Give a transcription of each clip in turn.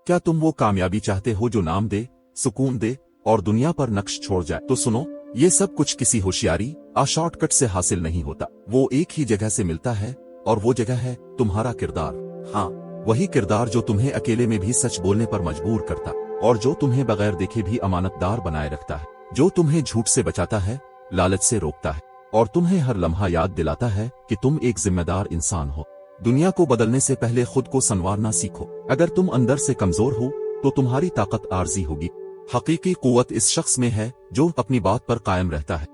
क्या तुम वो कामयाबी चाहते हो जो नाम दे, सुकून दे और दुनिया पर नक्श छोड़ जाए? तो सुनो, ये सब कुछ किसी होशियारी शॉर्टकट से हासिल नहीं होता। वो एक ही जगह से मिलता है और वो जगह है तुम्हारा किरदार। हाँ, वही किरदार जो तुम्हें अकेले में भी सच बोलने पर मजबूर करता और जो तुम्हें बगैर देखे भी अमानतदार बनाए रखता है, जो तुम्हें झूठ से बचाता है, लालच से रोकता है और तुम्हें हर लम्हा याद दिलाता है कि तुम एक जिम्मेदार इंसान हो। दुनिया को बदलने से पहले खुद को संवारना सीखो। अगर तुम अंदर से कमजोर हो तो तुम्हारी ताकत आर्जी होगी। हकीकी कुव्वत इस शख्स में है जो अपनी बात पर कायम रहता है,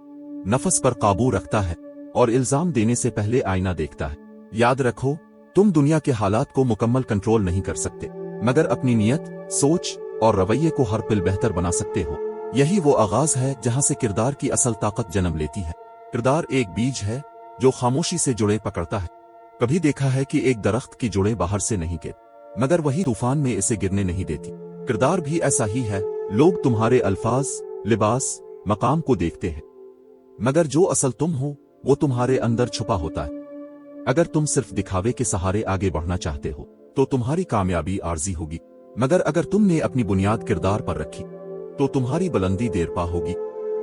नफस पर काबू रखता है और इल्जाम देने से पहले आईना देखता है। याद रखो, तुम दुनिया के हालात को मुकम्मल कंट्रोल नहीं कर सकते, मगर अपनी नियत, सोच और रवैये को हर पल बेहतर बना सकते हो। यही वो आगाज है जहां से किरदार की असल ताकत जन्म लेती है। किरदार एक बीज है जो खामोशी से जुड़े पकड़ता है। कभी देखा है कि एक दरख्त की जुड़े बाहर से नहीं गिरती, मगर वही तूफान में इसे गिरने नहीं देती। किरदार भी ऐसा ही है। लोग तुम्हारे अल्फाज, लिबास, मकाम को देखते हैं, मगर जो असल तुम हो वो तुम्हारे अंदर छुपा होता है। अगर तुम सिर्फ दिखावे के सहारे आगे बढ़ना चाहते हो तो तुम्हारी कामयाबी आर्जी होगी, मगर अगर तुमने अपनी बुनियाद किरदार पर रखी तो तुम्हारी बुलंदी देरपा होगी।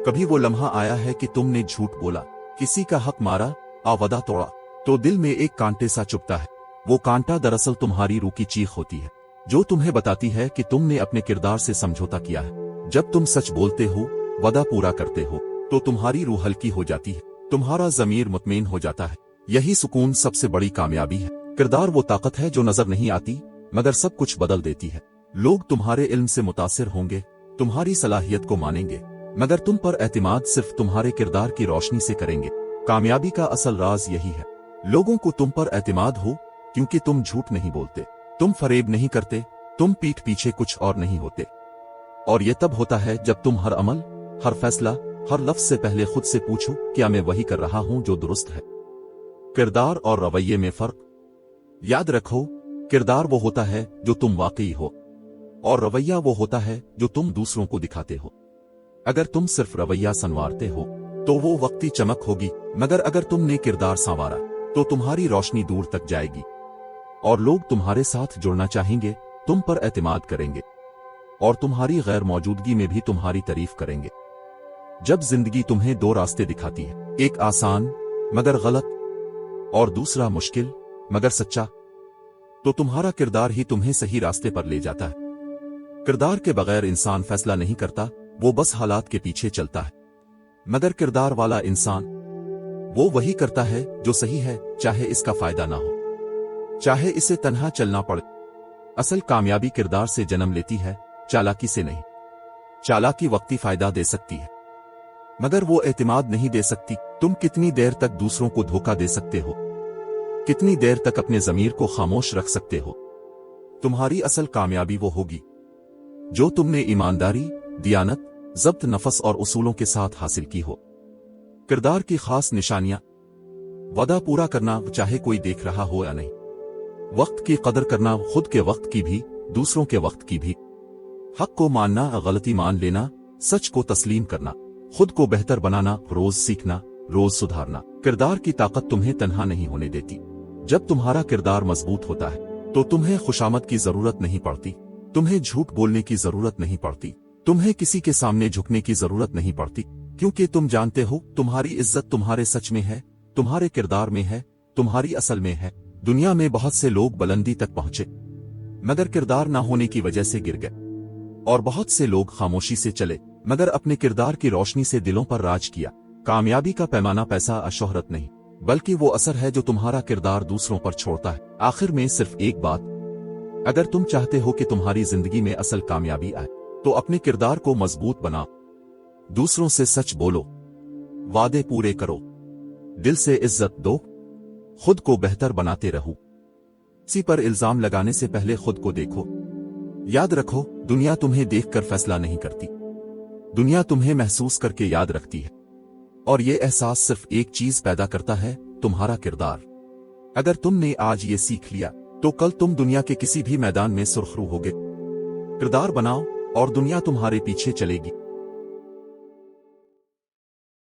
कभी वो लम्हा आया है कि तुमने झूठ बोला, किसी का हक मारा, वादा तोड़ा, तो दिल में एक कांटे सा चुभता है। वो कांटा दरअसल तुम्हारी रूह की चीख होती है जो तुम्हें बताती है कि तुमने अपने किरदार से समझौता किया है। जब तुम सच बोलते हो, वादा पूरा करते हो, तो तुम्हारी रूह हल्की हो जाती है, तुम्हारा ज़मीर मुतमईन हो जाता है। यही सुकून सबसे बड़ी कामयाबी है। किरदार वो ताकत है जो नजर नहीं आती मगर सब कुछ बदल देती है। लोग तुम्हारे इल्म से मुतासिर होंगे, तुम्हारी सलाहियत को मानेंगे, मगर तुम पर एतमाद सिर्फ तुम्हारे किरदार की रोशनी से करेंगे। कामयाबी का असल राज यही है। लोगों को तुम पर एतमाद हो क्योंकि तुम झूठ नहीं बोलते, तुम फरेब नहीं करते, तुम पीठ पीछे कुछ और नहीं होते। और यह तब होता है जब तुम हर अमल, हर फैसला, हर लफ्ज से पहले खुद से पूछो, क्या मैं वही कर रहा हूं जो दुरुस्त है? किरदार और रवैये में फर्क। याद रखो, किरदार वो होता है जो तुम वाकई हो और रवैया वो होता है जो तुम दूसरों को दिखाते हो। अगर तुम सिर्फ रवैया संवारते हो तो वो वक्ती चमक होगी, मगर अगर तुमने किरदार संवारा तो तुम्हारी रोशनी दूर तक जाएगी और लोग तुम्हारे साथ जुड़ना चाहेंगे, तुम पर एतमाद करेंगे और तुम्हारी गैर मौजूदगी में भी तुम्हारी तारीफ करेंगे। जब जिंदगी तुम्हें दो रास्ते दिखाती है, एक आसान मगर गलत और दूसरा मुश्किल मगर सच्चा, तो तुम्हारा किरदार ही तुम्हें सही रास्ते पर ले जाता है। किरदार के बगैर इंसान फैसला नहीं करता, वो बस हालात के पीछे चलता है। मगर किरदार वाला इंसान वो वही करता है जो सही है, चाहे इसका फायदा ना हो, चाहे इसे तन्हा चलना पड़े। असल कामयाबी किरदार से जन्म लेती है, चालाकी से नहीं। चालाकी वक्ती फायदा दे सकती है मगर वो एतमाद नहीं दे सकती। तुम कितनी देर तक दूसरों को धोखा दे सकते हो, कितनी देर तक अपने ज़मीर को खामोश रख सकते हो? तुम्हारी असल कामयाबी वो होगी जो तुमने ईमानदारी, दियानत, ज़ब्त नफस और उसूलों के साथ हासिल की हो। किरदार की खास निशानियां: वादा पूरा करना चाहे कोई देख रहा हो या नहीं, वक्त की कदर करना, खुद के वक्त की भी, दूसरों के वक्त की भी, हक को मानना, गलती मान लेना, सच को तस्लीम करना, खुद को बेहतर बनाना, रोज सीखना, रोज सुधारना। किरदार की ताकत तुम्हें तन्हा नहीं होने देती। जब तुम्हारा किरदार मजबूत होता है तो तुम्हें खुशामद की जरूरत नहीं पड़ती, तुम्हें झूठ बोलने की जरूरत नहीं पड़ती, तुम्हें किसी के सामने झुकने की जरूरत नहीं पड़ती, क्योंकि तुम जानते हो तुम्हारी इज्जत तुम्हारे सच में है, तुम्हारे किरदार में है, तुम्हारी असल में है। दुनिया में बहुत से लोग बुलंदी तक पहुंचे मगर किरदार ना होने की वजह से गिर गए, और बहुत से लोग खामोशी से चले मगर अपने किरदार की रोशनी से दिलों पर राज किया। कामयाबी का पैमाना पैसा या शोहरत नहीं, बल्कि वो असर है जो तुम्हारा किरदार दूसरों पर छोड़ता है। आखिर में सिर्फ एक बात, अगर तुम चाहते हो कि तुम्हारी जिंदगी में असल कामयाबी आए तो अपने किरदार को मजबूत बनाओ, दूसरों से सच बोलो, वादे पूरे करो, दिल से इज्जत दो, खुद को बेहतर बनाते रहो। किसी पर इल्जाम लगाने से पहले खुद को देखो। याद रखो, दुनिया तुम्हें देखकर फैसला नहीं करती, दुनिया तुम्हें महसूस करके याद रखती है, और ये एहसास सिर्फ एक चीज पैदा करता है, तुम्हारा किरदार। अगर तुमने आज ये सीख लिया तो कल तुम दुनिया के किसी भी मैदान में सुरखरू होगे। किरदार बनाओ और दुनिया तुम्हारे पीछे चलेगी।